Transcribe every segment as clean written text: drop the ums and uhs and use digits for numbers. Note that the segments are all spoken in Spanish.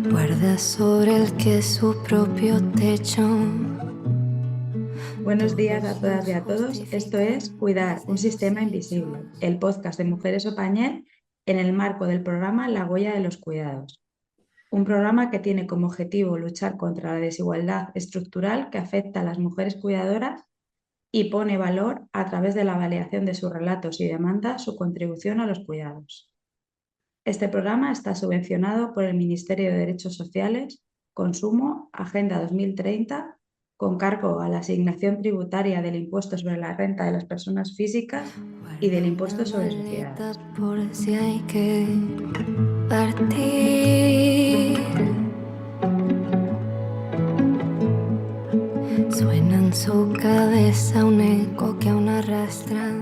Guarda sobre el que es su propio techo. Buenos días a todas y a todos. Esto es Cuidar, un sistema invisible, el podcast de Mujeres Opañel en el marco del programa La Huella de los Cuidados. Un programa que tiene como objetivo luchar contra la desigualdad estructural que afecta a las mujeres cuidadoras y pone valor, a través de la validación de sus relatos y demandas, su contribución a los cuidados. Este programa está subvencionado por el Ministerio de Derechos Sociales, Consumo, Agenda 2030, con cargo a la asignación tributaria del impuesto sobre la renta de las personas físicas y del impuesto sobre sociedades. Por si hay que partir. Suena en su cabeza un eco que aún arrastra.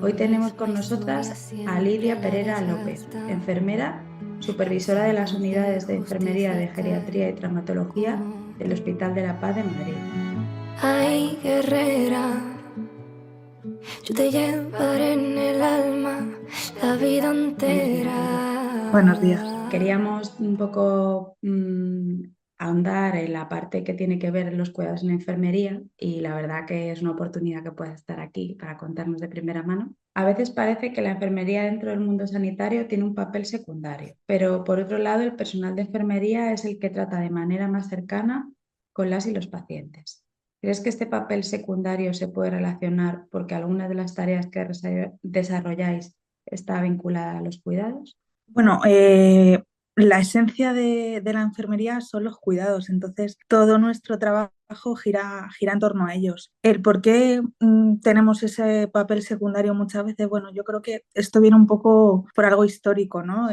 Hoy tenemos con nosotras a Lidia Pereira López, enfermera, supervisora de las unidades de enfermería de geriatría y traumatología del Hospital de la Paz de Madrid. Ay, guerrera, yo te llevaré en el alma la vida entera. Buenos días. Queríamos un poco ahondar en la parte que tiene que ver los cuidados en la enfermería, y la verdad que es una oportunidad que puedas estar aquí para contarnos de primera mano. A veces parece que la enfermería dentro del mundo sanitario tiene un papel secundario, pero por otro lado el personal de enfermería es el que trata de manera más cercana con las y los pacientes. ¿Crees que este papel secundario se puede relacionar porque alguna de las tareas que desarrolláis está vinculada a los cuidados? Bueno, la esencia de la enfermería son los cuidados, entonces todo nuestro trabajo gira en torno a ellos. El por qué tenemos ese papel secundario muchas veces, bueno, yo creo que esto viene un poco por algo histórico, ¿no?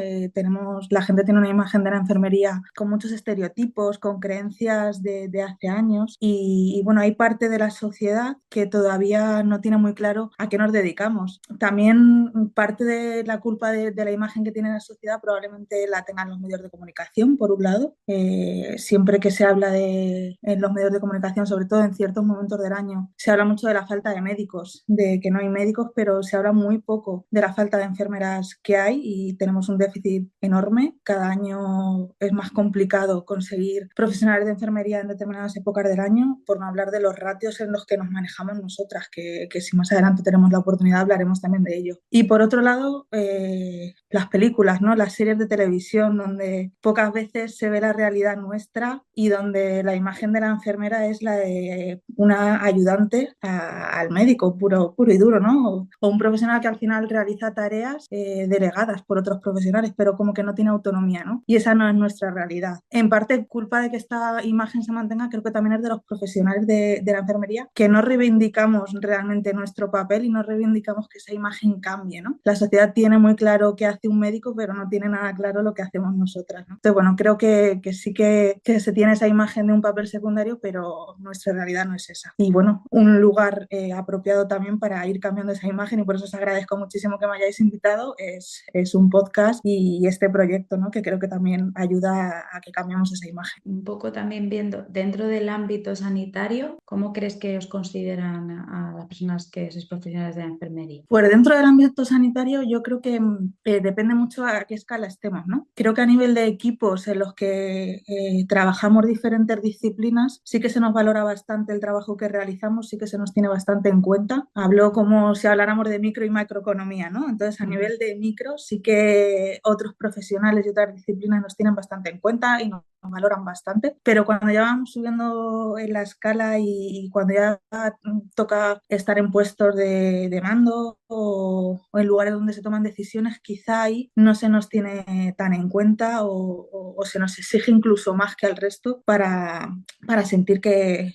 La gente tiene una imagen de la enfermería con muchos estereotipos, con creencias de hace años y bueno, hay parte de la sociedad que todavía no tiene muy claro a qué nos dedicamos. También parte de la culpa de la imagen que tiene la sociedad probablemente la tengan los medios de comunicación, por un lado. Siempre que se habla en los medios de comunicación, sobre todo en ciertos momentos del año, se habla mucho de la falta de médicos, de que no hay médicos, pero se habla muy poco de la falta de enfermeras que hay y tenemos un déficit enorme. Cada año es más complicado conseguir profesionales de enfermería en determinadas épocas del año, por no hablar de los ratios en los que nos manejamos nosotras, que si más adelante tenemos la oportunidad hablaremos también de ello. Y por otro lado, las películas, ¿no? Las series de televisión, donde pocas veces se ve la realidad nuestra y donde la imagen de la enfermera es la de una ayudante al médico, puro y duro, ¿no? O un profesional que al final realiza tareas delegadas por otros profesionales, pero como que no tiene autonomía, ¿no? Y esa no es nuestra realidad. En parte, culpa de que esta imagen se mantenga, creo que también es de los profesionales de la enfermería, que no reivindicamos realmente nuestro papel y no reivindicamos que esa imagen cambie, ¿no? La sociedad tiene muy claro qué hace un médico, pero no tiene nada claro lo que hacemos nosotras, ¿no? Entonces, bueno, creo que sí que se tiene esa imagen de un papel secundario, pero nuestra realidad no es esa. Y bueno, un lugar apropiado también para ir cambiando esa imagen, y por eso os agradezco muchísimo que me hayáis invitado, es un podcast y este proyecto, ¿no? Que creo que también ayuda a que cambiemos esa imagen. Un poco también viendo dentro del ámbito sanitario, ¿cómo crees que os consideran a las personas que sois profesionales de la enfermería? Pues dentro del ámbito sanitario yo creo que depende mucho a qué escala estemos, ¿no? Creo que a nivel de equipos en los que trabajamos diferentes disciplinas, sí que se nos valora bastante el trabajo que realizamos, sí que se nos tiene bastante en cuenta. Hablo como si habláramos de micro y macroeconomía, ¿no? Entonces, a nivel de micro sí que otros profesionales y otras disciplinas nos tienen bastante en cuenta y nos valoran bastante, pero cuando ya vamos subiendo en la escala y cuando ya toca estar en puestos de mando o en lugares donde se toman decisiones, quizá ahí no se nos tiene tan en cuenta o se nos exige incluso más que al resto para sentir que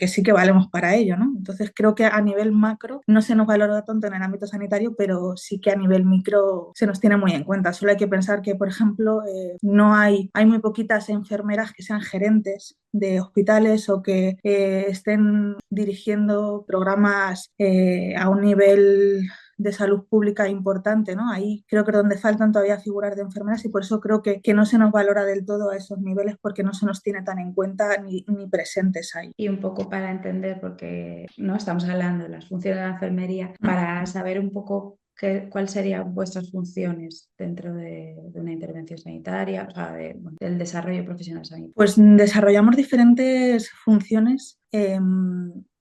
sí que valemos para ello, ¿no? Entonces creo que a nivel macro no se nos valora tanto en el ámbito sanitario, pero sí que a nivel micro se nos tiene muy en cuenta. Solo hay que pensar que, por ejemplo, no hay muy poquitas enfermeras que sean gerentes de hospitales o que estén dirigiendo programas a un nivel de salud pública importante, ¿no? Ahí creo que es donde faltan todavía figuras de enfermeras y por eso creo que no se nos valora del todo a esos niveles porque no se nos tiene tan en cuenta ni presentes ahí. Y un poco para entender, porque no estamos hablando de las funciones de la enfermería, para saber un poco cuáles serían vuestras funciones dentro de una intervención sanitaria, o sea, del desarrollo profesional sanitario. Pues desarrollamos diferentes funciones.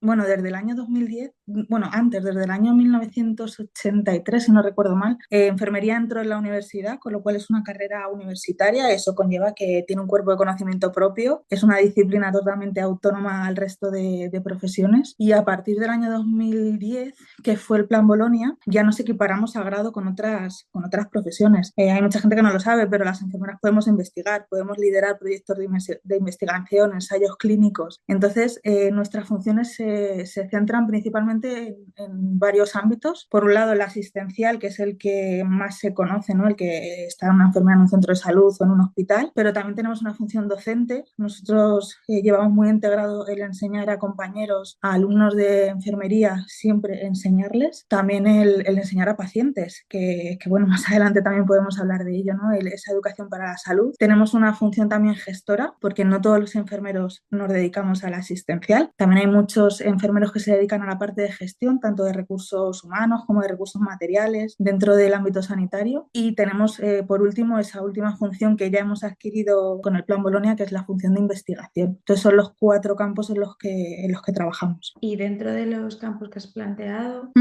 Bueno, desde el año 2010, bueno, antes, desde el año 1983, si no recuerdo mal, enfermería entró en la universidad, con lo cual es una carrera universitaria. Eso conlleva que tiene un cuerpo de conocimiento propio, es una disciplina totalmente autónoma al resto de profesiones. Y a partir del año 2010, que fue el Plan Bolonia, ya nos equiparamos a grado con otras profesiones. Hay mucha gente que no lo sabe, pero las enfermeras podemos investigar, podemos liderar proyectos de investigación, ensayos clínicos. Entonces, nuestras funciones se centran principalmente en varios ámbitos. Por un lado, el asistencial, que es el que más se conoce, ¿no? El que está una enfermera en un centro de salud o en un hospital, pero también tenemos una función docente. Nosotros llevamos muy integrado el enseñar a compañeros, a alumnos de enfermería, siempre enseñarles. También el enseñar a pacientes, que bueno, más adelante también podemos hablar de ello, ¿no? Esa educación para la salud. Tenemos una función también gestora, porque no todos los enfermeros nos dedicamos al asistencial. También hay muchos enfermeros que se dedican a la parte de gestión, tanto de recursos humanos como de recursos materiales dentro del ámbito sanitario. Y tenemos, por último, esa última función que ya hemos adquirido con el Plan Bolonia, que es la función de investigación. Entonces son los 4 campos en los que trabajamos. Y dentro de los campos que has planteado,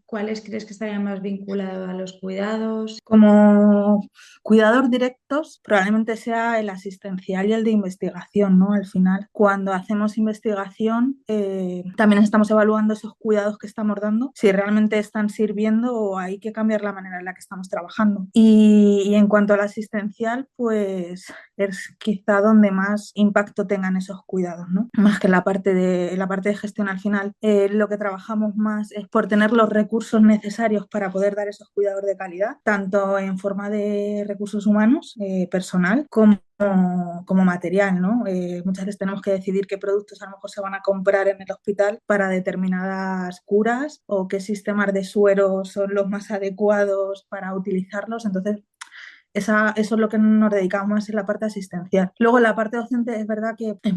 ¿cuáles crees que estarían más vinculados a los cuidados? Como cuidadores directos, probablemente sea el asistencial y el de investigación, ¿no? Al final, cuando hacemos investigación, también estamos evaluando esos cuidados que estamos dando, si realmente están sirviendo o hay que cambiar la manera en la que estamos trabajando. Y en cuanto al asistencial, pues es quizá donde más impacto tengan esos cuidados, ¿no? Más que la parte de gestión al final. Lo que trabajamos más es por tener los recursos necesarios para poder dar esos cuidados de calidad, tanto en forma de recursos humanos, personal, como material, ¿no? Muchas veces tenemos que decidir qué productos a lo mejor se van a comprar en el hospital para determinadas curas o qué sistemas de suero son los más adecuados para utilizarlos. Entonces, eso es lo que nos dedicamos más en la parte asistencial. Luego, en la parte docente es verdad que es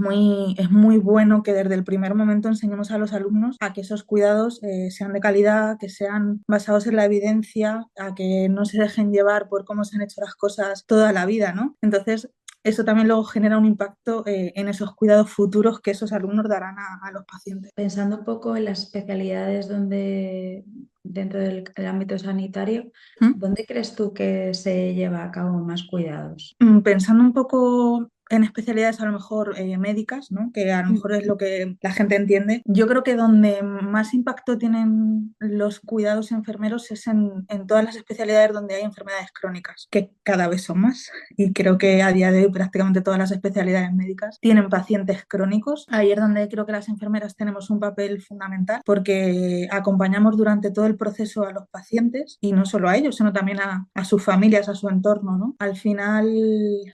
muy bueno que desde el primer momento enseñemos a los alumnos a que esos cuidados sean de calidad, que sean basados en la evidencia, a que no se dejen llevar por cómo se han hecho las cosas toda la vida, ¿no? Entonces, eso también luego genera un impacto en esos cuidados futuros que esos alumnos darán a los pacientes. Pensando un poco en las especialidades dentro del ámbito sanitario, ¿dónde crees tú que se lleva a cabo más cuidados? Pensando un poco en especialidades a lo mejor médicas, ¿no? Que a lo mejor es lo que la gente entiende. Yo creo que donde más impacto tienen los cuidados enfermeros es en todas las especialidades donde hay enfermedades crónicas, que cada vez son más. Y creo que a día de hoy prácticamente todas las especialidades médicas tienen pacientes crónicos. Ahí es donde creo que las enfermeras tenemos un papel fundamental porque acompañamos durante todo el proceso a los pacientes y no solo a ellos, sino también a sus familias, a su entorno, ¿no? Al final,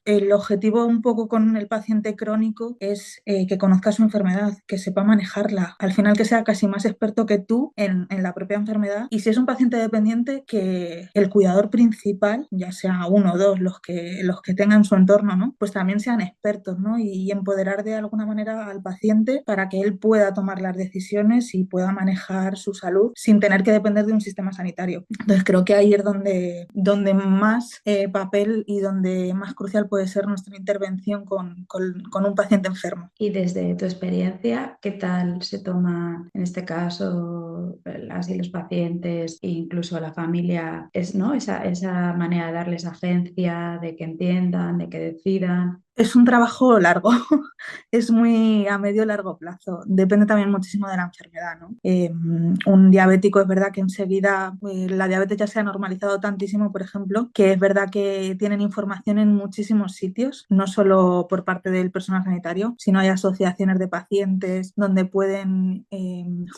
el objetivo un poco con el paciente crónico es que conozca su enfermedad, que sepa manejarla, al final que sea casi más experto que tú en la propia enfermedad. Y si es un paciente dependiente, que el cuidador principal, ya sea uno o dos los que tengan su entorno, ¿no? Pues también sean expertos, ¿no? Y empoderar de alguna manera al paciente para que él pueda tomar las decisiones y pueda manejar su salud sin tener que depender de un sistema sanitario. Entonces creo que ahí es donde más papel y donde más crucial puede ser nuestra intervención con un paciente enfermo. Y desde tu experiencia, ¿qué tal se toma en este caso así los pacientes e incluso la familia, ¿no? esa manera de darles agencia, de que entiendan, de que decidan? Es un trabajo largo, es muy a medio largo plazo, depende también muchísimo de la enfermedad, ¿no? Un diabético es verdad que enseguida pues, la diabetes ya se ha normalizado tantísimo, por ejemplo, que es verdad que tienen información en muchísimos sitios, no solo por parte del personal sanitario, sino hay asociaciones de pacientes donde pueden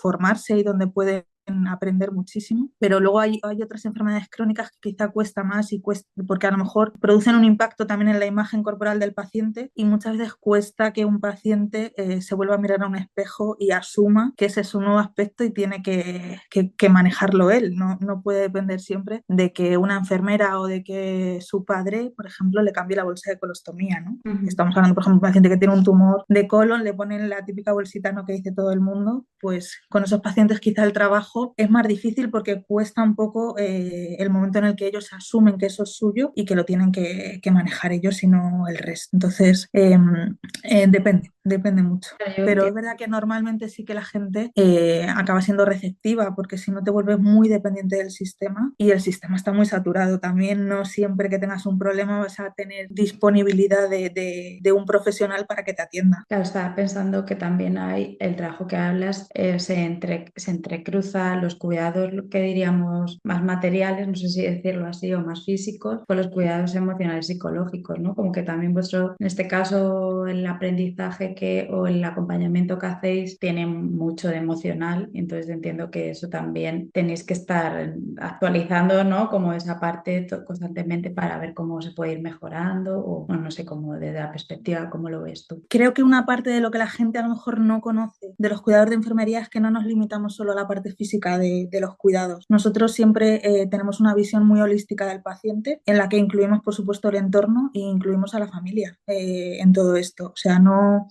formarse y donde pueden aprender muchísimo, pero luego hay otras enfermedades crónicas que quizá cuesta más y cuesta, porque a lo mejor producen un impacto también en la imagen corporal del paciente y muchas veces cuesta que un paciente se vuelva a mirar a un espejo y asuma que ese es su nuevo aspecto y tiene que manejarlo él. No puede depender siempre de que una enfermera o de que su padre, por ejemplo, le cambie la bolsa de colostomía, ¿no? Estamos hablando, por ejemplo, de un paciente que tiene un tumor de colon, le ponen la típica bolsita, ¿no?, que dice todo el mundo, pues con esos pacientes quizá el trabajo es más difícil porque cuesta un poco el momento en el que ellos asumen que eso es suyo y que lo tienen que manejar ellos y no el resto. Entonces, depende mucho. Yo Pero es entiendo. verdad que normalmente sí que la gente acaba siendo receptiva porque si no te vuelves muy dependiente del sistema y el sistema está muy saturado también, no siempre que tengas un problema vas a tener disponibilidad de un profesional para que te atienda. Claro, estaba pensando que también hay el trabajo que hablas, se entrecruza los cuidados, lo que diríamos más materiales, no sé si decirlo así, o más físicos, con los cuidados emocionales psicológicos, ¿no? Como que también vuestro, en este caso, el aprendizaje o el acompañamiento que hacéis tiene mucho de emocional, entonces entiendo que eso también tenéis que estar actualizando, ¿no? Como esa parte constantemente para ver cómo se puede ir mejorando, o bueno, no sé cómo desde la perspectiva, ¿cómo lo ves tú? Creo que una parte de lo que la gente a lo mejor no conoce de los cuidados de enfermería es que no nos limitamos solo a la parte física de los cuidados. Nosotros siempre tenemos una visión muy holística del paciente en la que incluimos, por supuesto, el entorno e incluimos a la familia en todo esto. O sea, no,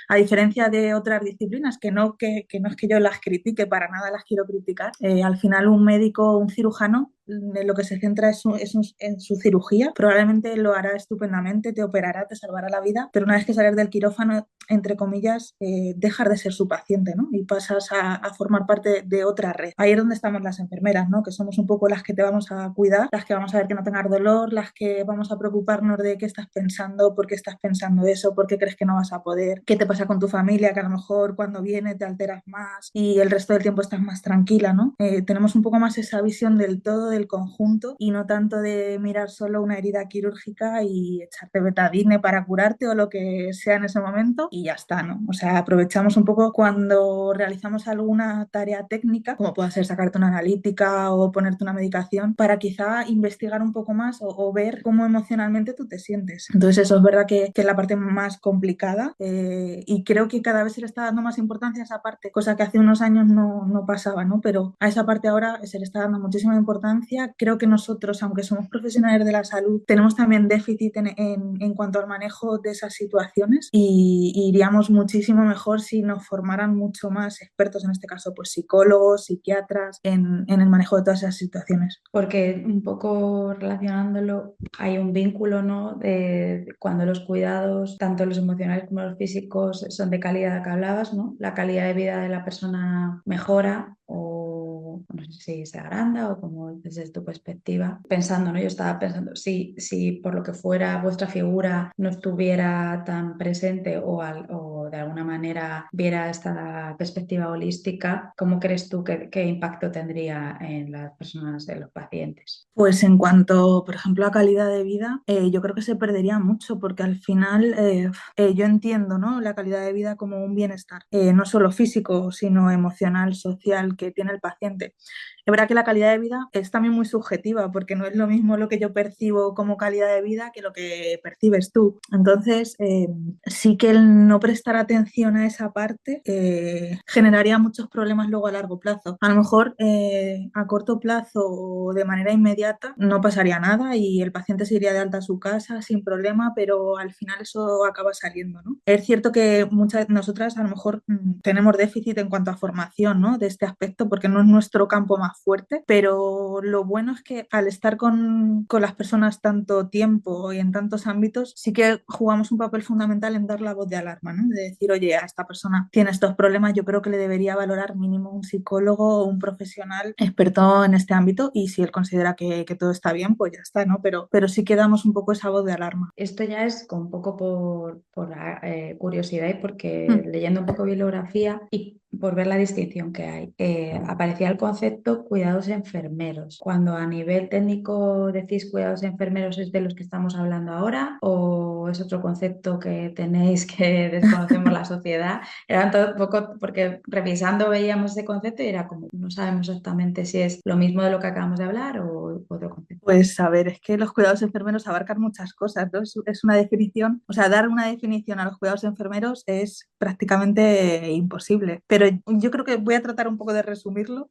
a diferencia de otras disciplinas, que no es que yo las critique, para nada las quiero criticar, al final un médico, un cirujano, en lo que se centra en su cirugía, probablemente lo hará estupendamente, te operará, te salvará la vida, pero una vez que sales del quirófano, entre comillas, dejas de ser su paciente, ¿no? Y pasas a formar parte de otra red. Ahí es donde estamos las enfermeras, ¿no? Que somos un poco las que te vamos a cuidar, las que vamos a ver que no tengas dolor, las que vamos a preocuparnos de qué estás pensando, por qué estás pensando eso, por qué crees que no vas a poder, qué te pasa con tu familia, que a lo mejor cuando viene te alteras más y el resto del tiempo estás más tranquila, ¿no? Tenemos un poco más esa visión del todo, del conjunto y no tanto de mirar solo una herida quirúrgica y echarte betadine para curarte o lo que sea en ese momento y ya está, ¿no? O sea, aprovechamos un poco cuando realizamos alguna tarea técnica, como puede ser sacarte una analítica o ponerte una medicación, para quizá investigar un poco más o ver cómo emocionalmente tú te sientes. Entonces eso es verdad que es la parte más complicada y creo que cada vez se le está dando más importancia a esa parte, cosa que hace unos años no pasaba, ¿no? Pero a esa parte ahora se le está dando muchísima importancia. Creo que nosotros, aunque somos profesionales de la salud, tenemos también déficit en cuanto al manejo de esas situaciones y iríamos muchísimo mejor si nos formaran mucho más expertos, en este caso, pues psicólogos, psiquiatras, en el manejo de todas esas situaciones. Porque un poco relacionándolo, hay un vínculo, ¿no? De cuando los cuidados, tanto los emocionales como los físicos, son de calidad que hablabas, ¿no? La calidad de vida de la persona mejora o no sé si se agranda o como desde tu perspectiva. Pensando, ¿no? Yo estaba pensando, si por lo que fuera vuestra figura no estuviera tan presente o de alguna manera viera esta perspectiva holística, ¿cómo crees tú qué impacto tendría en las personas, de los pacientes? Pues en cuanto, por ejemplo, a calidad de vida, yo creo que se perdería mucho porque al final yo entiendo, ¿no?, la calidad de vida como un bienestar, no solo físico, sino emocional, social que tiene el paciente. Es verdad que la calidad de vida es también muy subjetiva porque no es lo mismo lo que yo percibo como calidad de vida que lo que percibes tú. Entonces, sí que el no prestar atención a esa parte generaría muchos problemas luego a largo plazo. A lo mejor a corto plazo o de manera inmediata no pasaría nada y el paciente se iría de alta a su casa sin problema, pero al final eso acaba saliendo, ¿no? Es cierto que nosotras a lo mejor tenemos déficit en cuanto a formación, ¿no?, de este aspecto porque no es nuestro campo más fuerte, pero lo bueno es que al estar con las personas tanto tiempo y en tantos ámbitos, sí que jugamos un papel fundamental en dar la voz de alarma, ¿no? De decir, oye, a esta persona tiene estos problemas, yo creo que le debería valorar mínimo un psicólogo o un profesional experto en este ámbito y si él considera que todo está bien, pues ya está, ¿no? Pero sí que damos un poco esa voz de alarma. Esto ya es con un poco por curiosidad y porque Mm. leyendo un poco bibliografía y por ver la distinción que hay, aparecía el concepto cuidados enfermeros. Cuando a nivel técnico decís cuidados enfermeros, ¿es de los que estamos hablando ahora o o es otro concepto que tenéis que desconocemos la sociedad? Era todo un poco, porque revisando veíamos ese concepto y era como, no sabemos exactamente si es lo mismo de lo que acabamos de hablar o otro concepto. Pues a ver, es que los cuidados enfermeros abarcan muchas cosas, ¿no? Es una definición, o sea, dar una definición a los cuidados enfermeros es prácticamente imposible. Pero yo creo que voy a tratar un poco de resumirlo.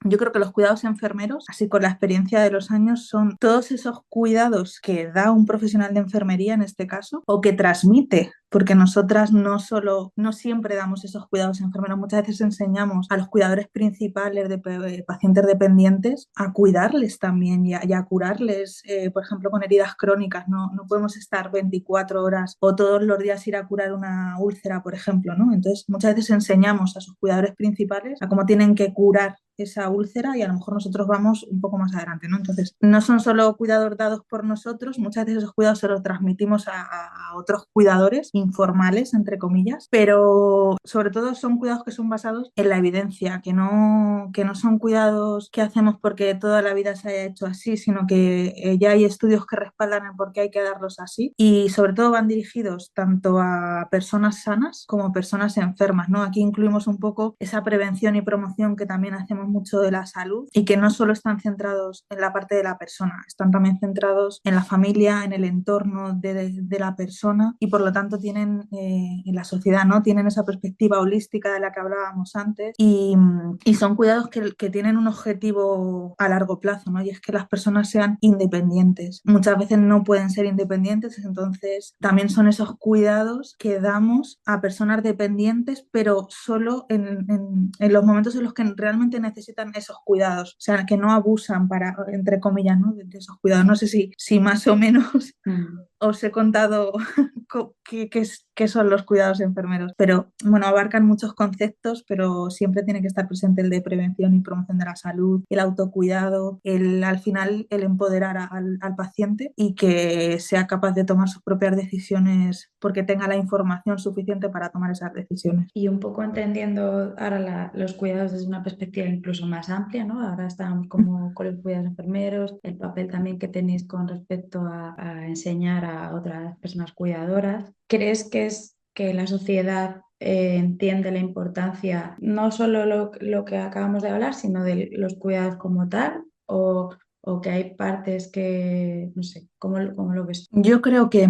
Yo creo que los cuidados enfermeros, así con la experiencia de los años, son todos esos cuidados que da un profesional de enfermería en este caso, o que transmite, porque nosotras no siempre damos esos cuidados enfermeros, muchas veces enseñamos a los cuidadores principales de pacientes dependientes a cuidarles también y a curarles, por ejemplo, con heridas crónicas. No podemos estar 24 horas o todos los días ir a curar una úlcera, por ejemplo, ¿no? Entonces, muchas veces enseñamos a sus cuidadores principales a cómo tienen que curar esa úlcera y a lo mejor nosotros vamos un poco más adelante, ¿no? Entonces, no son solo cuidados dados por nosotros, muchas veces esos cuidados se los transmitimos a otros cuidadores informales, entre comillas, pero sobre todo son cuidados que son basados en la evidencia, que no son cuidados que hacemos porque toda la vida se haya hecho así, sino que ya hay estudios que respaldan el por qué hay que darlos así y sobre todo van dirigidos tanto a personas sanas como a personas enfermas, ¿no? Aquí incluimos un poco esa prevención y promoción que también hacemos mucho de la salud y que no solo están centrados en la parte de la persona, están también centrados en la familia, en el entorno de la persona y por lo tanto tienen en la sociedad, ¿no? Tienen esa perspectiva holística de la que hablábamos antes y son cuidados que tienen un objetivo a largo plazo, ¿no? Y es que las personas sean independientes. Muchas veces no pueden ser independientes, entonces también son esos cuidados que damos a personas dependientes, pero solo en los momentos en los que realmente necesitan esos cuidados, o sea, que no abusan para, entre comillas, ¿no? de esos cuidados. No sé si más o menos os he contado qué son los cuidados enfermeros, pero bueno, abarcan muchos conceptos, pero siempre tiene que estar presente el de prevención y promoción de la salud, el autocuidado, al final el empoderar al paciente y que sea capaz de tomar sus propias decisiones porque tenga la información suficiente para tomar esas decisiones. Y un poco entendiendo ahora los cuidados desde una perspectiva incluso más amplia, ¿no? Ahora estamos como con los cuidados enfermeros, el papel también que tenéis con respecto a enseñar a otras personas cuidadoras. ¿Crees que la sociedad entiende la importancia, no solo lo que acabamos de hablar, sino de los cuidados como tal? ¿O que hay partes que, no sé, cómo lo ves? Yo creo que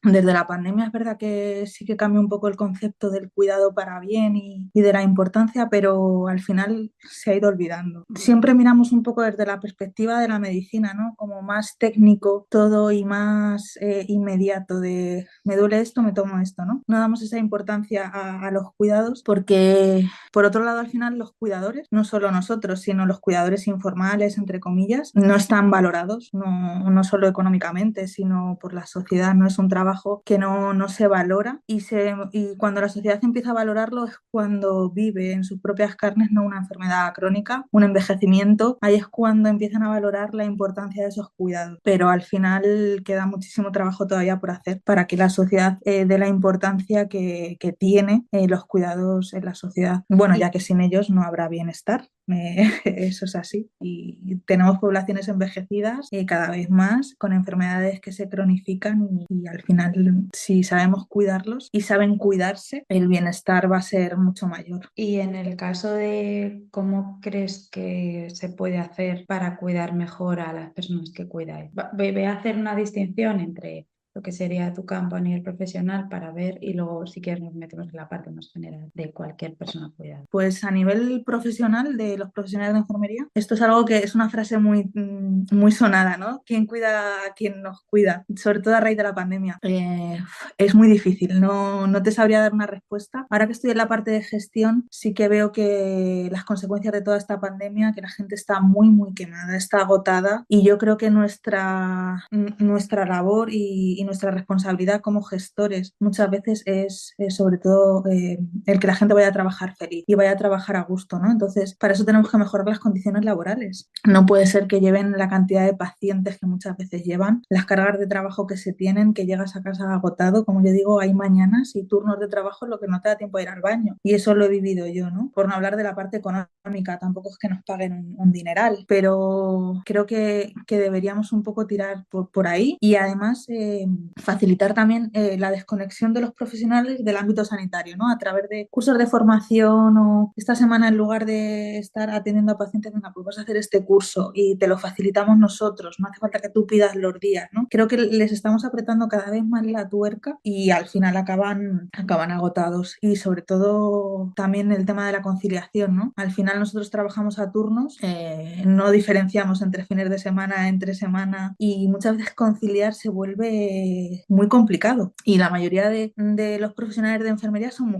desde la pandemia es verdad que sí que cambia un poco el concepto del cuidado para bien y de la importancia, pero al final se ha ido olvidando. Siempre miramos un poco desde la perspectiva de la medicina, ¿no? Como más técnico todo y más inmediato de me duele esto, me tomo esto, ¿no? No damos esa importancia a los cuidados porque, por otro lado, al final los cuidadores, no solo nosotros, sino los cuidadores informales, entre comillas, no están valorados, no solo económicamente, sino por la sociedad. No es un trabajo que no se valora y cuando la sociedad empieza a valorarlo es cuando vive en sus propias carnes no una enfermedad crónica, un envejecimiento. Ahí es cuando empiezan a valorar la importancia de esos cuidados. Pero al final queda muchísimo trabajo todavía por hacer para que la sociedad dé la importancia que tiene los cuidados en la sociedad. Bueno, ya que sin ellos no habrá bienestar. Eso es así. Y tenemos poblaciones envejecidas cada vez más con enfermedades que se cronifican y al final, si sabemos cuidarlos y saben cuidarse, el bienestar va a ser mucho mayor. Y en el caso de cómo crees que se puede hacer para cuidar mejor a las personas que cuidáis, voy a hacer una distinción entre lo que sería tu campo a nivel profesional para ver y luego si quieres nos metemos en la parte más general de cualquier persona cuidada. Pues a nivel profesional, de los profesionales de enfermería, esto es algo que es una frase muy sonada, ¿no? ¿Quién cuida a quien nos cuida? Sobre todo a raíz de la pandemia. Es muy difícil, no te sabría dar una respuesta. Ahora que estoy en la parte de gestión, sí que veo que las consecuencias de toda esta pandemia, que la gente está muy quemada, está agotada y yo creo que nuestra labor y nuestra responsabilidad como gestores muchas veces es sobre todo el que la gente vaya a trabajar feliz y vaya a trabajar a gusto, ¿no? Entonces, para eso tenemos que mejorar las condiciones laborales. No puede ser que lleven la cantidad de pacientes que muchas veces llevan, las cargas de trabajo que se tienen, que llegas a casa agotado. Como yo digo, hay mañanas y turnos de trabajo en lo que no te da tiempo de ir al baño. Y eso lo he vivido yo, ¿no? Por no hablar de la parte económica, tampoco es que nos paguen un dineral, pero creo que deberíamos un poco tirar por ahí y además facilitar también la desconexión de los profesionales del ámbito sanitario, ¿no? A través de cursos de formación o esta semana en lugar de estar atendiendo a pacientes, venga, pues vas a hacer este curso y te lo facilitamos nosotros, no hace falta que tú pidas los días, ¿no? Creo que les estamos apretando cada vez más la tuerca y al final acaban agotados y sobre todo también el tema de la conciliación, ¿no? Al final nosotros trabajamos a turnos, no diferenciamos entre fines de semana, entre semana y muchas veces conciliar se vuelve muy complicado y la mayoría de los profesionales de enfermería son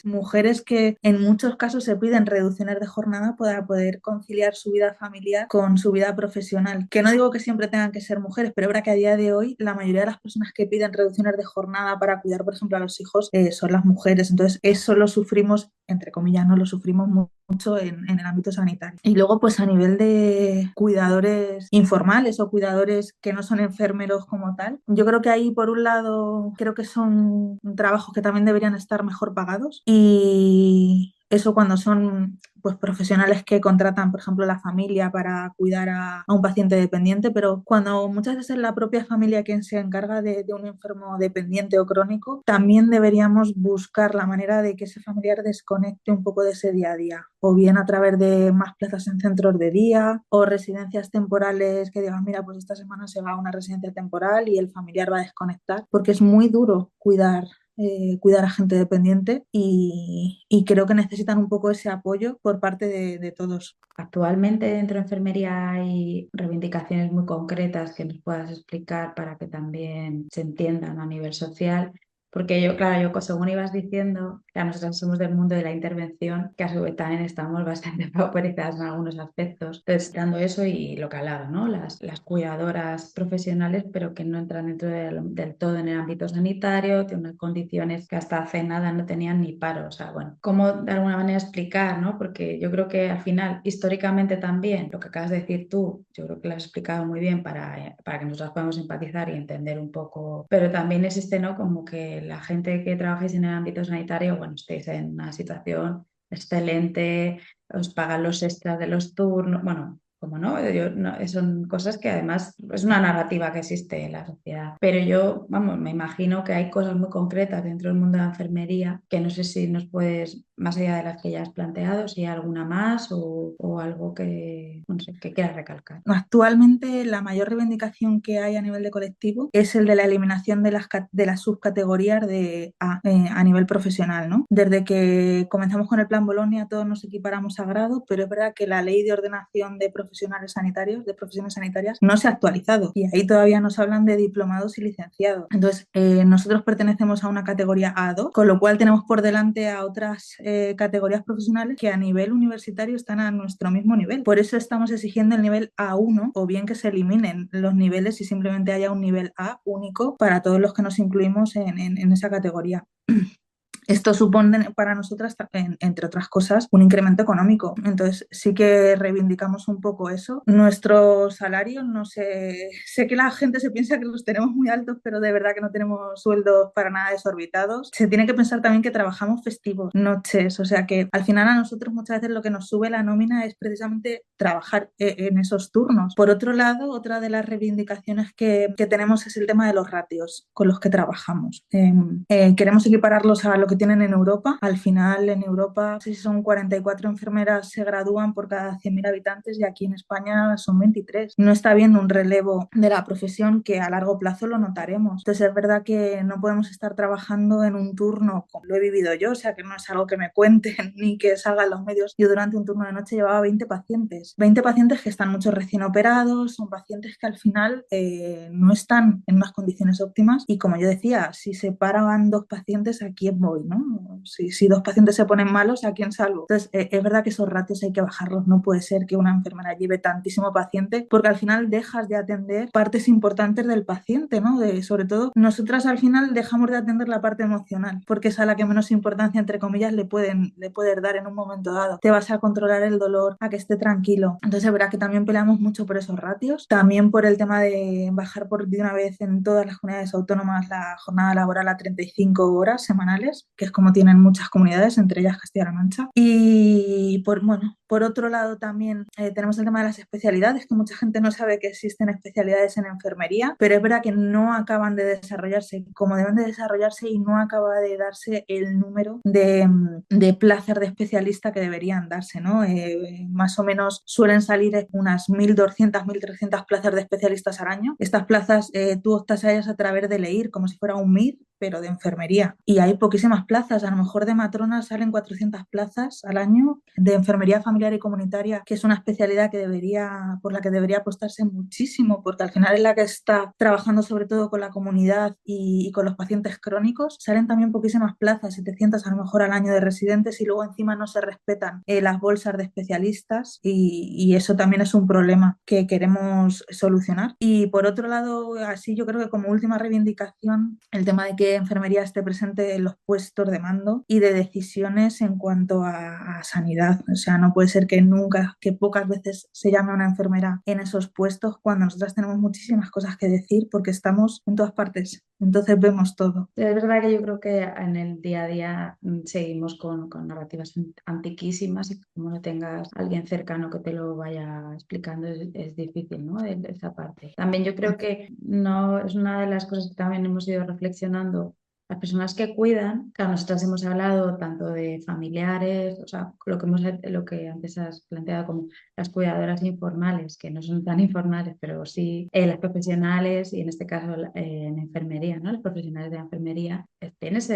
mujeres que en muchos casos se piden reducciones de jornada para poder conciliar su vida familiar con su vida profesional. Que no digo que siempre tengan que ser mujeres, pero es verdad que a día de hoy la mayoría de las personas que piden reducciones de jornada para cuidar, por ejemplo, a los hijos son las mujeres. Entonces eso lo sufrimos, entre comillas, no lo sufrimos mucho en el ámbito sanitario. Y luego, pues a nivel de cuidadores informales o cuidadores que no son enfermeros como tal, yo creo que ahí, por un lado, creo que son trabajos que también deberían estar mejor pagados y eso cuando son pues profesionales que contratan, por ejemplo, la familia para cuidar a un paciente dependiente, pero cuando muchas veces es la propia familia quien se encarga de un enfermo dependiente o crónico, también deberíamos buscar la manera de que ese familiar desconecte un poco de ese día a día, o bien a través de más plazas en centros de día o residencias temporales que digan, mira, pues esta semana se va a una residencia temporal y el familiar va a desconectar, porque es muy duro cuidar a gente dependiente y creo que necesitan un poco ese apoyo por parte de todos. Actualmente dentro de enfermería hay reivindicaciones muy concretas que nos puedas explicar para que también se entiendan a nivel social. Porque yo, claro, yo según ibas diciendo, que nosotros somos del mundo de la intervención, que a su vez también estamos bastante pauperizadas en algunos aspectos. Entonces, dando eso y lo que hablaba, ¿no? Las cuidadoras profesionales, pero que no entran dentro del todo en el ámbito sanitario, tienen unas condiciones que hasta hace nada no tenían ni paro. O sea, bueno, cómo de alguna manera explicar, ¿no? Porque yo creo que al final, históricamente también, lo que acabas de decir tú, yo creo que lo has explicado muy bien para que nosotros podamos empatizar y entender un poco, pero también existe, ¿no? Como que la gente que trabajáis en el ámbito sanitario, bueno, estáis en una situación excelente, os pagan los extras de los turnos, bueno, como no, son cosas que además es una narrativa que existe en la sociedad. Pero yo, vamos, me imagino que hay cosas muy concretas dentro del mundo de la enfermería que no sé si nos puedes, más allá de las que ya has planteado, si hay alguna más o algo que, no sé, que quieras recalcar. Actualmente la mayor reivindicación que hay a nivel de colectivo es el de la eliminación de las subcategorías a nivel profesional, ¿no? Desde que comenzamos con el Plan Bolonia todos nos equiparamos a grado, pero es verdad que la ley de ordenación de profesionales sanitarios, de profesiones sanitarias, no se ha actualizado y ahí todavía nos hablan de diplomados y licenciados. Entonces, nosotros pertenecemos a una categoría A2, con lo cual tenemos por delante a otras categorías profesionales que a nivel universitario están a nuestro mismo nivel. Por eso estamos exigiendo el nivel A1 o bien que se eliminen los niveles y simplemente haya un nivel A único para todos los que nos incluimos en esa categoría. Esto supone para nosotras, entre otras cosas, un incremento económico. Entonces, sí que reivindicamos un poco eso. Nuestros salarios, no sé que la gente se piensa que los tenemos muy altos, pero de verdad que no tenemos sueldos para nada desorbitados. Se tiene que pensar también que trabajamos festivos, noches, o sea que al final a nosotros muchas veces lo que nos sube la nómina es precisamente trabajar en esos turnos. Por otro lado, otra de las reivindicaciones que tenemos es el tema de los ratios con los que trabajamos. Queremos equipararlos a lo que tienen en Europa. Al final, en Europa, no sé si son 44 enfermeras se gradúan por cada 100.000 habitantes y aquí en España son 23. No está habiendo un relevo de la profesión que a largo plazo lo notaremos. Entonces, es verdad que no podemos estar trabajando en un turno como lo he vivido yo, o sea, que no es algo que me cuenten ni que salga en los medios. Yo durante un turno de noche llevaba 20 pacientes. 20 pacientes que están muchos recién operados, son pacientes que al final no están en unas condiciones óptimas y como yo decía, si se paran dos pacientes, ¿a quién voy? ¿No? Si dos pacientes se ponen malos, ¿a quién salvo? Entonces, es verdad que esos ratios hay que bajarlos. No puede ser que una enfermera lleve tantísimo paciente porque al final dejas de atender partes importantes del paciente, ¿no? Sobre todo, nosotras al final dejamos de atender la parte emocional porque es a la que menos importancia, entre comillas, le puedes dar en un momento dado. Te vas a controlar el dolor, a que esté tranquilo. Entonces, es verdad que también peleamos mucho por esos ratios. También por el tema de bajar de una vez en todas las comunidades autónomas la jornada laboral a 35 horas semanales, que es como tienen muchas comunidades, entre ellas Castilla-La Mancha. Y por otro lado también tenemos el tema de las especialidades, que mucha gente no sabe que existen especialidades en enfermería, pero es verdad que no acaban de desarrollarse como deben de desarrollarse y no acaba de darse el número de plazas de especialista que deberían darse, ¿no? Más o menos suelen salir unas 1.200, 1.300 plazas de especialistas al año. Estas plazas tú optas a ellas a través de leer, como si fuera un MIR, pero de enfermería. Y hay poquísimas plazas, a lo mejor de matrona salen 400 plazas al año, de enfermería familiar y comunitaria, que es una especialidad por la que debería apostarse muchísimo, porque al final es la que está trabajando sobre todo con la comunidad y con los pacientes crónicos. Salen también poquísimas plazas, 700 a lo mejor al año de residentes, y luego encima no se respetan las bolsas de especialistas, y eso también es un problema que queremos solucionar. Y por otro lado, así yo creo que como última reivindicación, el tema de que enfermería esté presente en los puestos de mando y de decisiones en cuanto a sanidad. O sea, no puede ser que pocas veces se llame a una enfermera en esos puestos cuando nosotras tenemos muchísimas cosas que decir porque estamos en todas partes. Entonces vemos todo. Es verdad que yo creo que en el día a día seguimos con narrativas antiquísimas, y como no tengas alguien cercano que te lo vaya explicando es difícil, ¿no? De esa parte. También yo creo que no es una de las cosas que también hemos ido reflexionando. Las personas que cuidan, claro, nosotras hemos hablado tanto de familiares, o sea, lo que antes has planteado como las cuidadoras informales, que no son tan informales, pero sí las profesionales, y en este caso en enfermería, ¿no? Los profesionales de la enfermería, tienes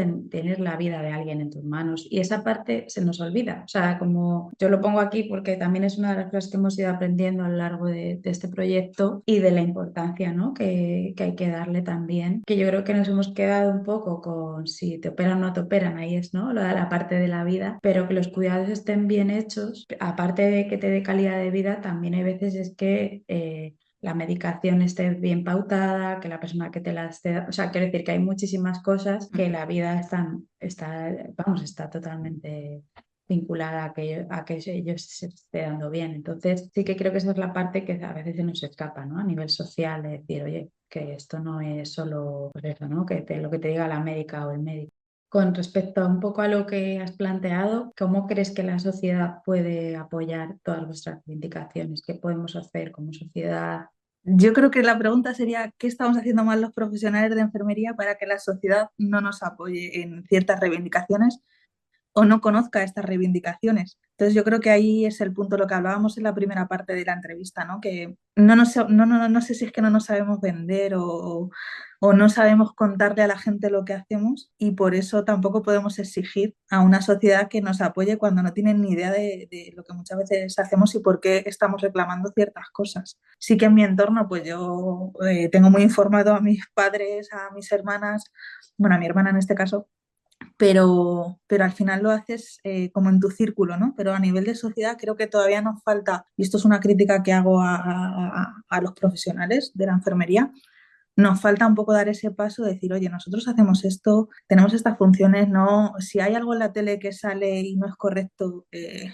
la vida de alguien en tus manos, y esa parte se nos olvida. O sea, como yo lo pongo aquí porque también es una de las cosas que hemos ido aprendiendo a lo largo de este proyecto, y de la importancia, ¿no? que hay que darle también, que yo creo que nos hemos quedado un poco con si te operan o no te operan, ahí es, ¿no? La parte de la vida, pero que los cuidados estén bien hechos, aparte de que te dé calidad de vida, también hay veces es que la medicación esté bien pautada, que la persona que te la esté, o sea, quiero decir que hay muchísimas cosas que la vida está totalmente vinculada a que ellos se esté dando bien. Entonces, sí que creo que esa es la parte que a veces se nos escapa, ¿no? A nivel social, de decir, oye, que esto no es solo pues eso, ¿no? Lo que te diga la médica o el médico. Con respecto a un poco a lo que has planteado, ¿cómo crees que la sociedad puede apoyar todas vuestras reivindicaciones? ¿Qué podemos hacer como sociedad? Yo creo que la pregunta sería, ¿qué estamos haciendo mal los profesionales de enfermería para que la sociedad no nos apoye en ciertas reivindicaciones o no conozca estas reivindicaciones? Entonces yo creo que ahí es el punto, lo que hablábamos en la primera parte de la entrevista, ¿no? Que no sé si es que no nos sabemos vender o no sabemos contarle a la gente lo que hacemos, y por eso tampoco podemos exigir a una sociedad que nos apoye cuando no tienen ni idea de lo que muchas veces hacemos y por qué estamos reclamando ciertas cosas. Sí que en mi entorno, pues yo tengo muy informado a mis padres, a mis hermanas, bueno, a mi hermana en este caso, pero al final lo haces como en tu círculo, ¿no? Pero a nivel de sociedad creo que todavía nos falta, y esto es una crítica que hago a los profesionales de la enfermería, nos falta un poco dar ese paso de decir, oye, nosotros hacemos esto, tenemos estas funciones, no, si hay algo en la tele que sale y no es correcto,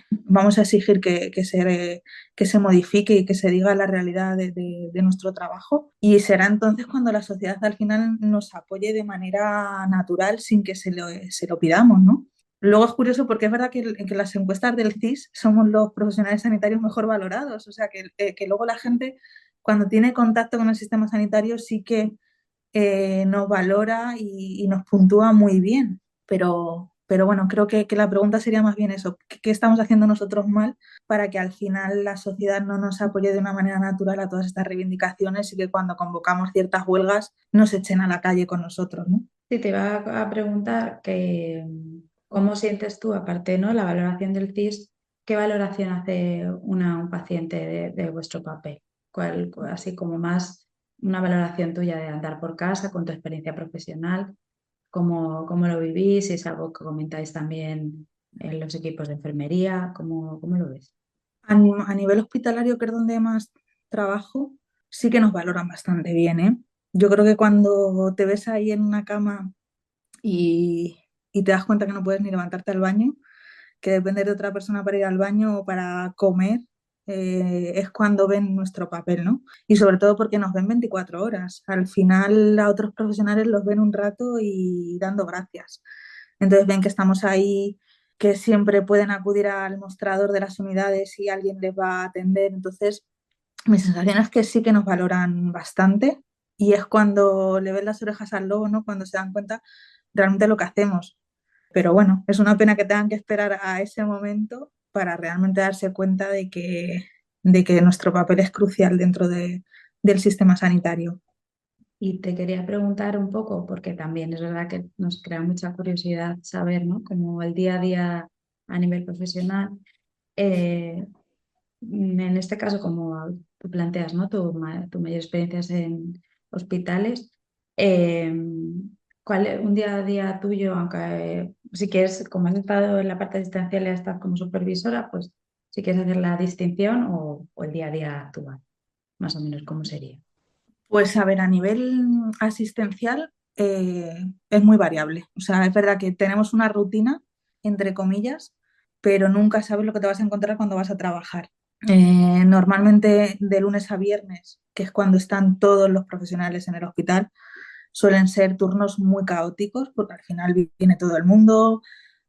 vamos a exigir que se modifique y que se diga la realidad de nuestro trabajo. Y será entonces cuando la sociedad al final nos apoye de manera natural sin que se lo pidamos, ¿no? Luego es curioso porque es verdad que las encuestas del CIS somos los profesionales sanitarios mejor valorados, o sea que luego la gente cuando tiene contacto con el sistema sanitario sí que nos valora y nos puntúa muy bien, pero bueno, creo que la pregunta sería más bien eso, ¿qué estamos haciendo nosotros mal para que al final la sociedad no nos apoye de una manera natural a todas estas reivindicaciones y que cuando convocamos ciertas huelgas nos echen a la calle con nosotros, ¿no? Sí, te iba a preguntar que cómo sientes tú, aparte, ¿no? La valoración del CIS, ¿qué valoración hace un paciente de vuestro papel? Así como más una valoración tuya de andar por casa con tu experiencia profesional, cómo lo vivís, si es algo que comentáis también en los equipos de enfermería, cómo lo ves? A nivel hospitalario, que es donde más trabajo, sí que nos valoran bastante bien, ¿eh? Yo creo que cuando te ves ahí en una cama y, y te das cuenta que no puedes ni levantarte al baño, que depender de otra persona para ir al baño o para comer, es cuando ven nuestro papel, ¿no? Y sobre todo porque nos ven 24 horas. Al final a otros profesionales los ven un rato y dando gracias. Entonces ven que estamos ahí, que siempre pueden acudir al mostrador de las unidades y alguien les va a atender. Entonces, mi sensación es que sí que nos valoran bastante y es cuando le ven las orejas al lobo, ¿no? Cuando se dan cuenta realmente lo que hacemos. Pero bueno, es una pena que tengan que esperar a ese momento para realmente darse cuenta de que nuestro papel es crucial dentro del sistema sanitario. Y te quería preguntar un poco, porque también es verdad que nos crea mucha curiosidad saber, ¿no? Como el día a día a nivel profesional. eh, en este caso, como tú planteas, ¿no? Tu mayor experiencia es en hospitales. eh, un día a día tuyo, aunque si quieres, como has estado en la parte asistencial y has estado como supervisora, pues si quieres hacer la distinción o el día a día actual, más o menos, ¿cómo sería? Pues a ver, a nivel asistencial es muy variable. O sea, es verdad que tenemos una rutina, entre comillas, pero nunca sabes lo que te vas a encontrar cuando vas a trabajar. Normalmente de lunes a viernes, que es cuando están todos los profesionales en el hospital, suelen ser turnos muy caóticos porque al final viene todo el mundo,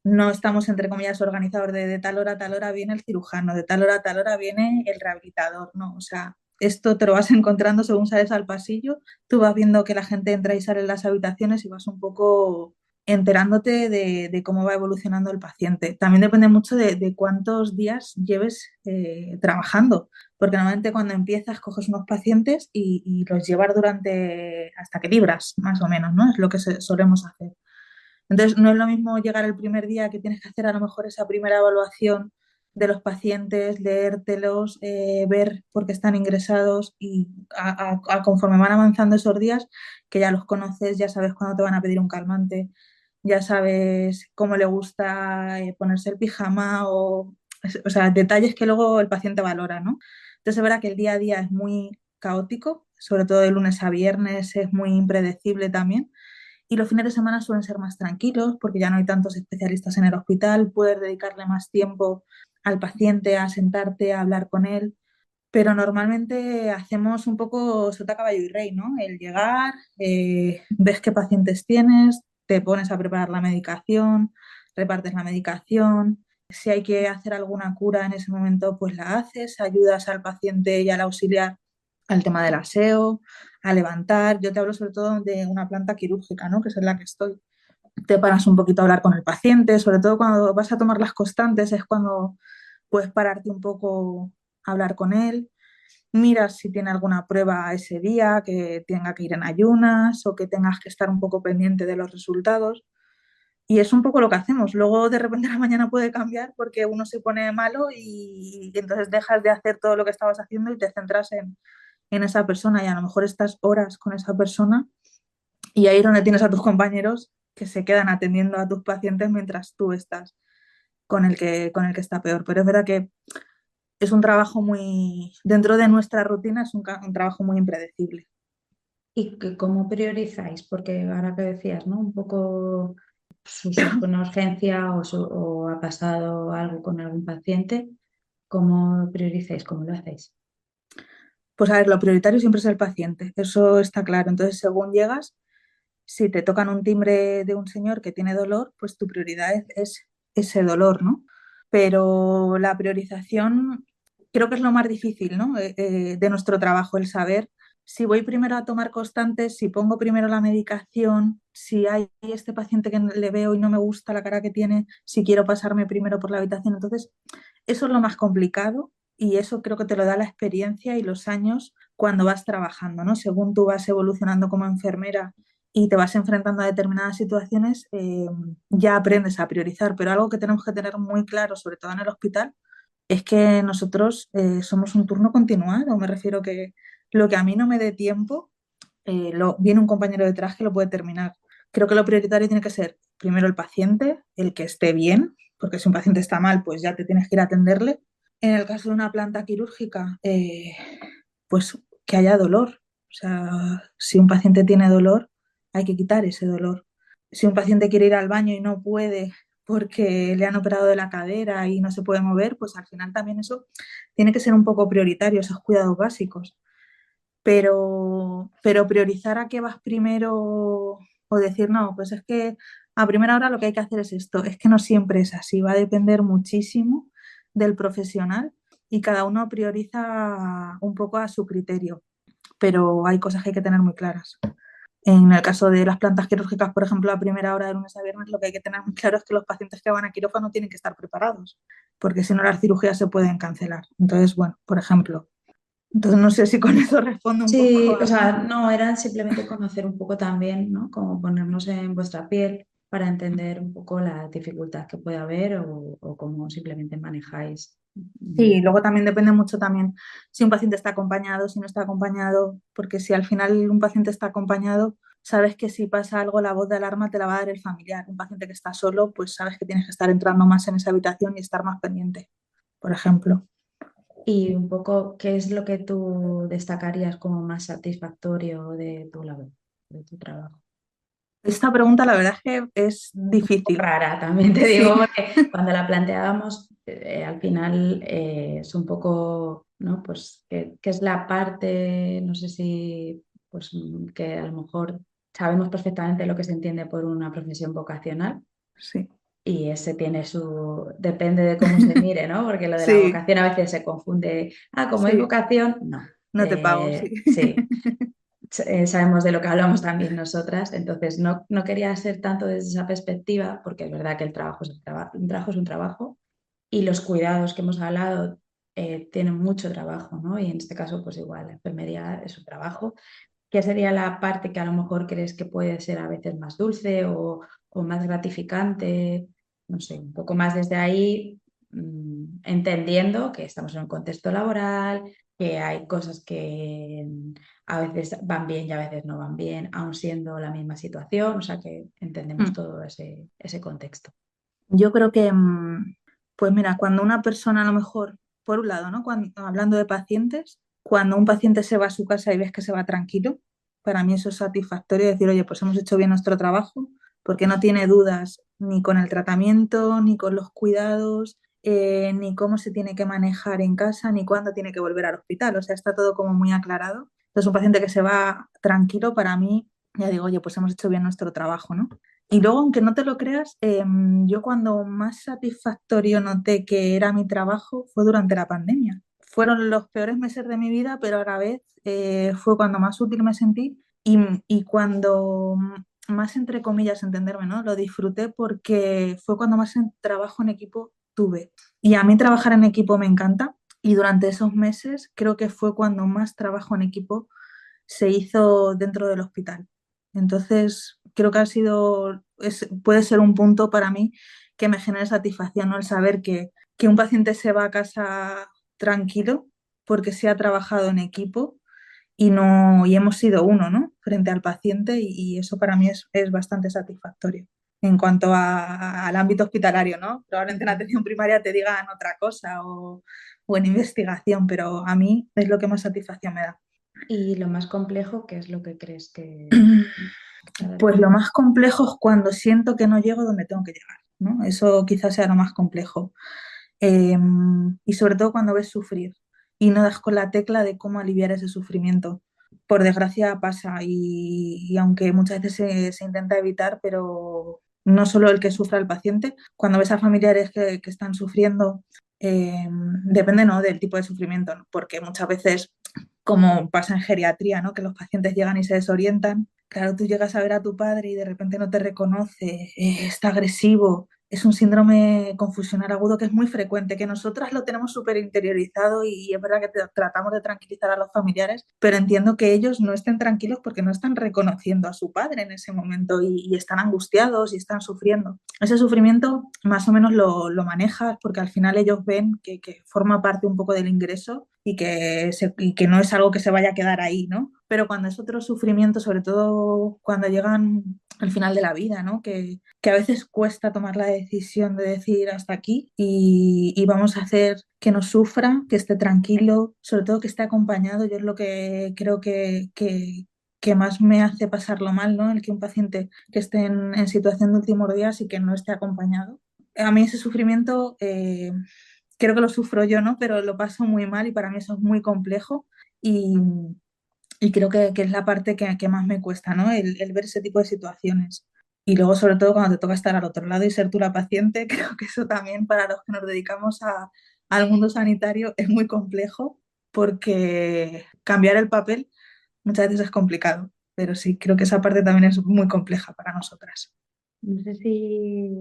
no estamos entre comillas organizados de tal hora a tal hora viene el cirujano, de tal hora a tal hora viene el rehabilitador, ¿no? O sea, esto te lo vas encontrando según sales al pasillo, tú vas viendo que la gente entra y sale en las habitaciones y vas un poco enterándote de cómo va evolucionando el paciente. También depende mucho de cuántos días lleves trabajando, porque normalmente cuando empiezas coges unos pacientes y los llevas durante hasta que libras, más o menos, ¿no? Es lo que solemos hacer. Entonces, no es lo mismo llegar el primer día que tienes que hacer a lo mejor esa primera evaluación de los pacientes, leértelos, ver por qué están ingresados y conforme van avanzando esos días, que ya los conoces, ya sabes cuándo te van a pedir un calmante, ya sabes cómo le gusta ponerse el pijama o sea, detalles que luego el paciente valora, ¿no? Entonces es verdad que el día a día es muy caótico, sobre todo de lunes a viernes es muy impredecible también. Y los fines de semana suelen ser más tranquilos porque ya no hay tantos especialistas en el hospital, puedes dedicarle más tiempo al paciente, a sentarte, a hablar con él. Pero normalmente hacemos un poco sota, caballo y rey, ¿no? El llegar, ves qué pacientes tienes, te pones a preparar la medicación, repartes la medicación. Si hay que hacer alguna cura en ese momento, pues la haces, ayudas al paciente y al auxiliar al tema del aseo, a levantar. Yo te hablo sobre todo de una planta quirúrgica, ¿no? Que es en la que estoy. Te paras un poquito a hablar con el paciente, sobre todo cuando vas a tomar las constantes, es cuando puedes pararte un poco a hablar con él, miras si tiene alguna prueba ese día, que tenga que ir en ayunas o que tengas que estar un poco pendiente de los resultados. Y es un poco lo que hacemos. Luego de repente la mañana puede cambiar porque uno se pone malo y entonces dejas de hacer todo lo que estabas haciendo y te centras en esa persona y a lo mejor estás horas con esa persona y ahí es donde tienes a tus compañeros que se quedan atendiendo a tus pacientes mientras tú estás con el que está peor. Pero es verdad que es un trabajo muy, dentro de nuestra rutina, es un trabajo muy impredecible. ¿Y cómo priorizáis? Porque ahora que decías, ¿no? Un poco surge una urgencia o ha pasado algo con algún paciente, ¿cómo priorizáis? ¿Cómo lo hacéis? Pues a ver, lo prioritario siempre es el paciente, eso está claro. Entonces, según llegas, si te tocan un timbre de un señor que tiene dolor, pues tu prioridad es ese dolor, ¿no? Pero la priorización creo que es lo más difícil, ¿no? De nuestro trabajo, el saber si voy primero a tomar constantes, si pongo primero la medicación, si hay este paciente que le veo y no me gusta la cara que tiene, si quiero pasarme primero por la habitación. Entonces, eso es lo más complicado y eso creo que te lo da la experiencia y los años cuando vas trabajando, ¿no? Según tú vas evolucionando como enfermera y te vas enfrentando a determinadas situaciones, ya aprendes a priorizar. Pero algo que tenemos que tener muy claro, sobre todo en el hospital, es que nosotros somos un turno continuado. Me refiero que lo que a mí no me dé tiempo, viene un compañero detrás que lo puede terminar. Creo que lo prioritario tiene que ser primero el paciente, el que esté bien, porque si un paciente está mal, pues ya te tienes que ir a atenderle. En el caso de una planta quirúrgica, pues que haya dolor. O sea, si un paciente tiene dolor, hay que quitar ese dolor. Si un paciente quiere ir al baño y no puede porque le han operado de la cadera y no se puede mover, pues al final también eso tiene que ser un poco prioritario, esos cuidados básicos. Pero priorizar a qué vas primero o decir, no, pues es que a primera hora lo que hay que hacer es esto. Es que no siempre es así, va a depender muchísimo del profesional y cada uno prioriza un poco a su criterio, pero hay cosas que hay que tener muy claras. En el caso de las plantas quirúrgicas, por ejemplo, a primera hora de lunes a viernes, lo que hay que tener muy claro es que los pacientes que van a quirófano tienen que estar preparados, porque si no las cirugías se pueden cancelar. Entonces, bueno, por ejemplo, entonces no sé si con eso respondo un poco Sí, o a... sea, no, eran simplemente conocer un poco también, ¿no? Como ponernos en vuestra piel para entender un poco la dificultad que puede haber o cómo simplemente manejáis. Sí, luego también depende mucho también si un paciente está acompañado, si no está acompañado, porque si al final un paciente está acompañado, sabes que si pasa algo, la voz de alarma te la va a dar el familiar. Un paciente que está solo, pues sabes que tienes que estar entrando más en esa habitación y estar más pendiente, por ejemplo. Y un poco, ¿qué es lo que tú destacarías como más satisfactorio de tu labor, de tu trabajo? Esta pregunta la verdad es que es difícil. Rara, también te Sí, digo, porque cuando la planteábamos, al final es un poco, ¿no? Pues, ¿qué es la parte, no sé si, pues, que a lo mejor sabemos perfectamente lo que se entiende por una profesión vocacional sí, y ese tiene su, depende de cómo se mire, ¿no? Porque lo de la sí, vocación a veces se confunde, como es sí, vocación, no. no te pago, sí. Sí, sabemos de lo que hablamos también nosotras, entonces no quería ser tanto desde esa perspectiva, porque es verdad que el trabajo es un trabajo es un trabajo y los cuidados que hemos hablado tienen mucho trabajo, ¿no? Y en este caso, pues igual, la enfermería es un trabajo. ¿Qué sería la parte que a lo mejor crees que puede ser a veces más dulce o más gratificante? No sé, un poco más desde ahí, entendiendo que estamos en un contexto laboral, que hay cosas que a veces van bien y a veces no van bien, aun siendo la misma situación, o sea que entendemos Mm. todo ese contexto. Yo creo que, pues mira, cuando una persona a lo mejor, por un lado, ¿no? Hablando de pacientes, cuando un paciente se va a su casa y ves que se va tranquilo, para mí eso es satisfactorio decir, oye, pues hemos hecho bien nuestro trabajo, porque no tiene dudas ni con el tratamiento, ni con los cuidados, ni cómo se tiene que manejar en casa, ni cuándo tiene que volver al hospital. O sea, está todo como muy aclarado. Entonces, un paciente que se va tranquilo, para mí, ya digo, oye, pues hemos hecho bien nuestro trabajo, ¿no? Y luego, aunque no te lo creas, yo cuando más satisfactorio noté que era mi trabajo fue durante la pandemia. Fueron los peores meses de mi vida, pero a la vez fue cuando más útil me sentí y cuando más, entre comillas, entenderme, ¿no? Lo disfruté porque fue cuando más trabajo en equipo tuve. Y a mí trabajar en equipo me encanta y durante esos meses creo que fue cuando más trabajo en equipo se hizo dentro del hospital. Entonces, creo que puede ser un punto para mí que me genere satisfacción, ¿no? El saber que un paciente se va a casa tranquilo porque se ha trabajado en equipo y hemos sido uno, ¿no? Frente al paciente y eso para mí es bastante satisfactorio. En cuanto al ámbito hospitalario, ¿no? Probablemente en atención primaria te digan otra cosa o en investigación, pero a mí es lo que más satisfacción me da. Y lo más complejo, ¿qué es lo que crees que para Pues ti? lo más complejo es cuando siento que no llego donde tengo que llegar, ¿no? Eso quizás sea lo más complejo. Eh, y sobre todo cuando ves sufrir y no das con la tecla de cómo aliviar ese sufrimiento. Por desgracia pasa y aunque muchas veces se intenta evitar, pero no solo el que sufra el paciente, cuando ves a familiares que están sufriendo, depende, ¿no? Del tipo de sufrimiento, ¿no? Porque muchas veces, como pasa en geriatría, ¿no? Que los pacientes llegan y se desorientan. Claro, tú llegas a ver a tu padre y de repente no te reconoce, está agresivo. Es un síndrome confusional agudo que es muy frecuente, que nosotras lo tenemos súper interiorizado y es verdad que tratamos de tranquilizar a los familiares, pero entiendo que ellos no estén tranquilos porque no están reconociendo a su padre en ese momento y están angustiados y están sufriendo. Ese sufrimiento más o menos lo manejas porque al final ellos ven que forma parte un poco del ingreso y que no es algo que se vaya a quedar ahí, ¿no? Pero cuando es otro sufrimiento, sobre todo cuando llegan al final de la vida, ¿no? Que a veces cuesta tomar la decisión de decir hasta aquí y vamos a hacer que no sufra, que esté tranquilo, sobre todo que esté acompañado. Yo es lo que creo que más me hace pasarlo mal, ¿no? El que un paciente que esté en situación de últimos días y que no esté acompañado. A mí ese sufrimiento creo que lo sufro yo, ¿no? Pero lo paso muy mal y para mí eso es muy complejo y, y creo que es la parte que más me cuesta, ¿no? El ver ese tipo de situaciones. Y luego, sobre todo, cuando te toca estar al otro lado y ser tú la paciente, creo que eso también para los que nos dedicamos al mundo sanitario es muy complejo porque cambiar el papel muchas veces es complicado, pero sí, creo que esa parte también es muy compleja para nosotras. No sé si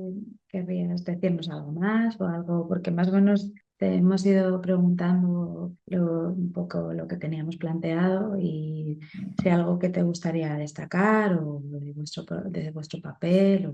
querrías decirnos algo más o algo, porque más o menos te hemos ido preguntando un poco lo que teníamos planteado y si hay algo que te gustaría destacar o de vuestro papel.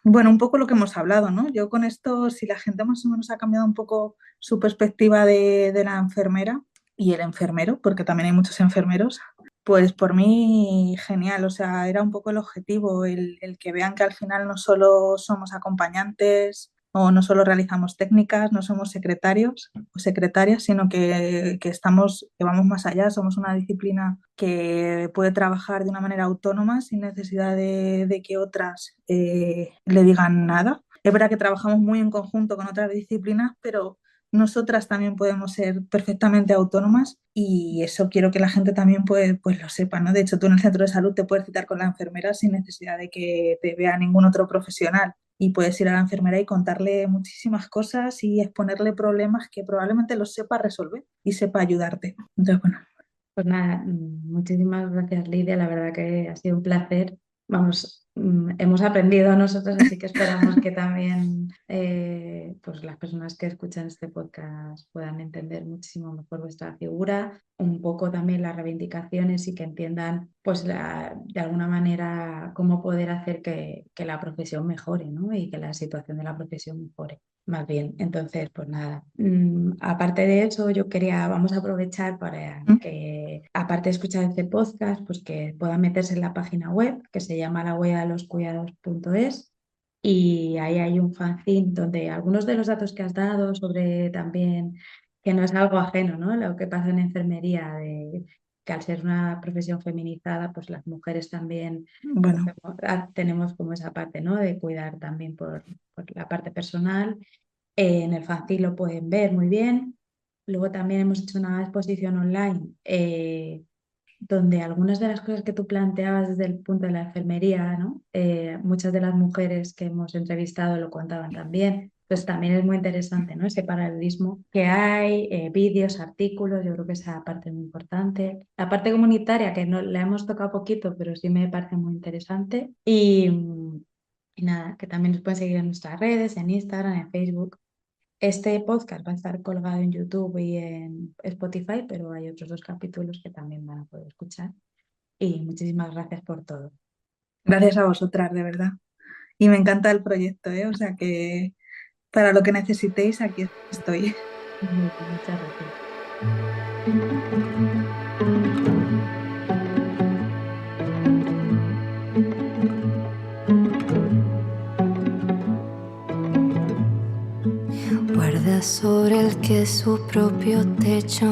Bueno, un poco lo que hemos hablado, ¿no? Yo con esto, si la gente más o menos ha cambiado un poco su perspectiva de la enfermera y el enfermero, porque también hay muchos enfermeros, pues por mí genial, o sea, era un poco el objetivo, el que vean que al final no solo somos acompañantes o no solo realizamos técnicas, no somos secretarios o secretarias, sino que estamos, que vamos más allá, somos una disciplina que puede trabajar de una manera autónoma sin necesidad de que otras le digan nada. Es verdad que trabajamos muy en conjunto con otras disciplinas, pero nosotras también podemos ser perfectamente autónomas y eso quiero que la gente también pues lo sepa, ¿no? De hecho, tú en el centro de salud te puedes citar con la enfermera sin necesidad de que te vea ningún otro profesional y puedes ir a la enfermera y contarle muchísimas cosas y exponerle problemas que probablemente los sepa resolver y sepa ayudarte. Entonces, bueno. Pues nada, muchísimas gracias, Lidia. La verdad que ha sido un placer. Vamos, hemos aprendido nosotros, así que esperamos que también pues las personas que escuchan este podcast puedan entender muchísimo mejor vuestra figura, un poco también las reivindicaciones y que entiendan, pues de alguna manera, cómo poder hacer que la profesión mejore, ¿no? Y que la situación de la profesión mejore. Más bien, entonces, pues nada, aparte de eso, vamos a aprovechar para que, aparte de escuchar este podcast, pues que puedan meterse en la página web que se llama lahuelladeloscuidados.es y ahí hay un fanzine donde algunos de los datos que has dado sobre también que no es algo ajeno, ¿no? Lo que pasa en enfermería, de que al ser una profesión feminizada, pues las mujeres también Bueno, tenemos como esa parte, ¿no? De cuidar también por la parte personal. En el fanzine lo pueden ver muy bien. Luego también hemos hecho una exposición online donde algunas de las cosas que tú planteabas desde el punto de la enfermería, ¿no? Muchas de las mujeres que hemos entrevistado lo contaban también. Entonces también es muy interesante, ¿no? Ese paralelismo que hay, vídeos, artículos, yo creo que esa parte es muy importante. La parte comunitaria, que no la hemos tocado poquito, pero sí me parece muy interesante. Y nada, que también nos pueden seguir en nuestras redes, en Instagram, en Facebook. Este podcast va a estar colgado en YouTube y en Spotify, pero hay otros 2 capítulos que también van a poder escuchar. Y muchísimas gracias por todo. gracias a vosotras, de verdad. Y me encanta el proyecto, ¿eh? O sea que para lo que necesitéis, aquí estoy. Muy bien, muchas gracias. Guarda sobre el que su propio techo